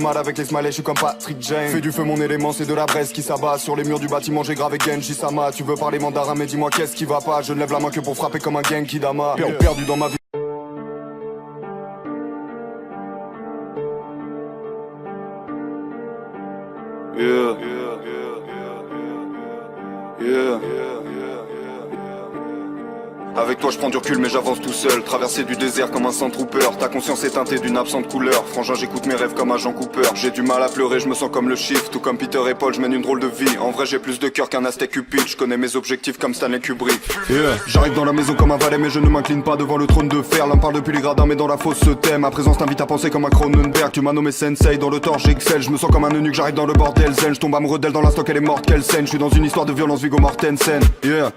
Mal avec les smileys, je suis comme Patrick Jane. Fais du feu mon élément, c'est de la braise qui s'abat. Sur les murs du bâtiment, j'ai gravé Genji Sama. Tu veux parler mandarin, mais dis-moi qu'est-ce qui va pas. Je ne lève la main que pour frapper comme un Genki Dama. Perdu dans ma vie. Yeah. Avec toi je prends du recul mais j'avance tout seul. Traverser du désert comme un Sandtrooper. Ta conscience est teintée d'une absente couleur. Frangin j'écoute mes rêves comme un Jean Cooper. J'ai du mal à pleurer, je me sens comme le Shift. Tout comme Peter et Paul, je mène une drôle de vie. En vrai j'ai plus de cœur qu'un Aztec Cupid. Je connais mes objectifs comme Stanley Kubrick. J'arrive dans la maison comme un valet mais je ne m'incline pas devant le trône de fer. L'un parle depuis les gradins mais dans la fosse se thème. Ma présence t'invite à penser comme un Cronenberg. Tu m'as nommé Sensei, dans le tort j'excelle. Je me sens comme un eunuque, j'arrive dans le bordel zen. Je tombe amoureux d'elle dans la stock, elle est morte, quelle scène. Je suis dans une histoire de violence, Viggo Mortensen.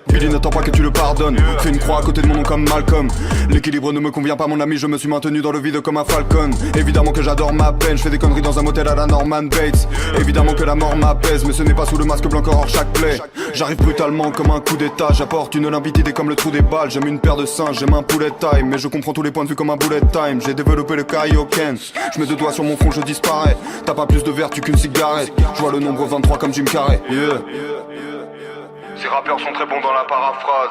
Billy n'attend pas que tu le pardonnes. Fais une croix à côté de mon nom comme Malcolm. L'équilibre ne me convient pas mon ami, je me suis maintenu dans le vide comme un falcon. Évidemment que j'adore ma peine, je fais des conneries dans un motel à la Norman Bates. Évidemment que la mort m'apaise, mais ce n'est pas sous le masque blanc hors chaque plaie. J'arrive brutalement comme un coup d'état, j'apporte une limpidité comme le trou des balles. J'aime une paire de seins, j'aime un poulet time, mais je comprends tous les points de vue comme un bullet time. J'ai développé le Kaioken, je mets deux doigts sur mon front, je disparais. T'as pas plus de vertu qu'une cigarette, je vois le nombre 23 comme Jim Carrey. Ces rappeurs sont très bons dans la paraphrase.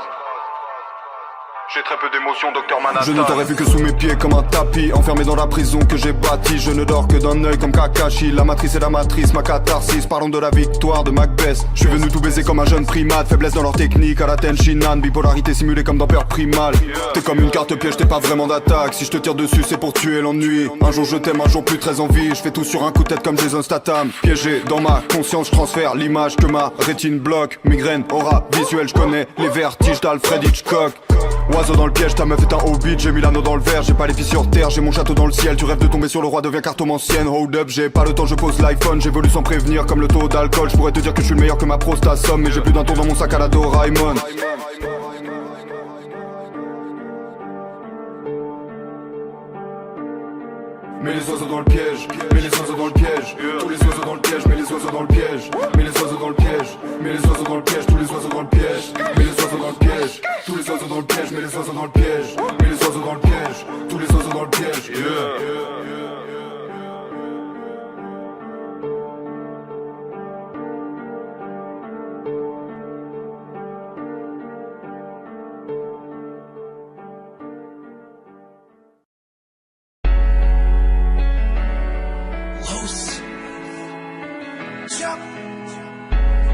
J'ai très peu d'émotions, Docteur Manhattan. Je ne t'aurais vu que sous mes pieds comme un tapis. Enfermé dans la prison que j'ai bâtie. Je ne dors que d'un œil comme Kakashi. La matrice est la matrice, ma catharsis. Parlons de la victoire de Macbeth. Je suis venu tout baiser comme un jeune primate. Faiblesse dans leur technique à la Tenshinhan. Bipolarité simulée comme dans Peur Primal. T'es comme une carte piège, t'es pas vraiment d'attaque. Si je te tire dessus c'est pour tuer l'ennui. Un jour je t'aime, un jour plus très envie. Je fais tout sur un coup de tête comme Jason Statham. Piégé dans ma conscience, je transfère l'image que ma rétine bloque. Migraine, aura visuelle, je connais les vertiges d'Alfred Hitchcock. Oiseau dans le piège, ta meuf est un hobbit. J'ai mis l'anneau dans le verre, j'ai pas les pieds sur terre. J'ai mon château dans le ciel, tu rêves de tomber sur le roi, deviens cartomancienne. Hold up, j'ai pas le temps, je pose l'iPhone. J'évolue sans prévenir comme le taux d'alcool. Je pourrais te dire que je suis le meilleur que ma prostate somme. Mais j'ai plus d'un tour dans mon sac à la Doraemon. Mets les oiseaux dans le piège, mets les oiseaux dans le piège. Tous les oiseaux dans le piège, mets les oiseaux dans le piège. Mets les oiseaux dans le piège, mets les oiseaux dans le piège. Tous les oiseaux dans le piège, mets les oiseaux dans le piège. Tous les oiseaux dans le piège, mets les oiseaux dans le piège. Mets les oiseaux dans le piège, tous les oiseaux dans le piège.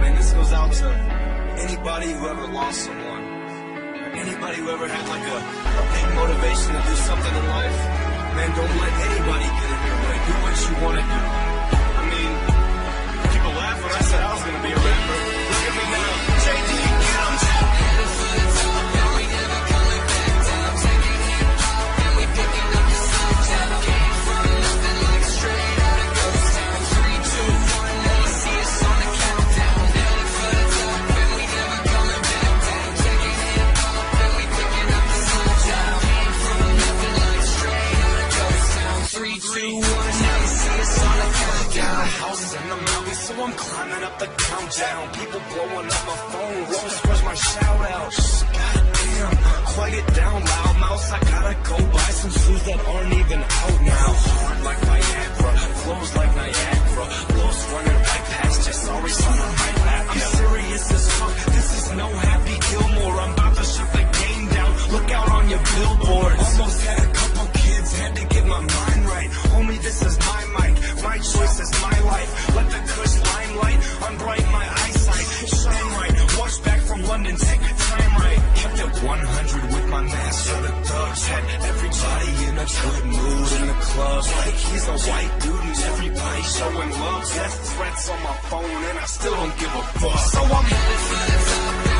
Man, this goes out to anybody who ever lost someone, or anybody who ever had like a big motivation to do something in life. Man, don't let anybody get in your way. Do what you want to do. I mean, people laugh when I said I was going to be a rapper. Look at me now. JD, get 'em. So I'm climbing up the countdown. People blowing up my phone. Where's my shout out? Goddamn, quiet it down, loud mouse. I gotta go buy some shoes that aren't even out now. Hard like Viagra, flows like Niagara. Blows running right past you. Sorry, son, I'm right back. I'm serious as fuck. This is no Happy Gilmore. I'm about to shut the game down. Look out on your billboards. Almost had a couple kids, had to get my mind right. Homie, this is my mic. My choice is my life. Let the cush limelight unbright my eyesight. Shine right, watch back from London, take time right. Kept it 100 with my master, the thugs. Had everybody in a good mood in the club. Like he's a white dude and everybody showing love. Death threats on my phone and I still don't give a fuck. So I'm headed for the top.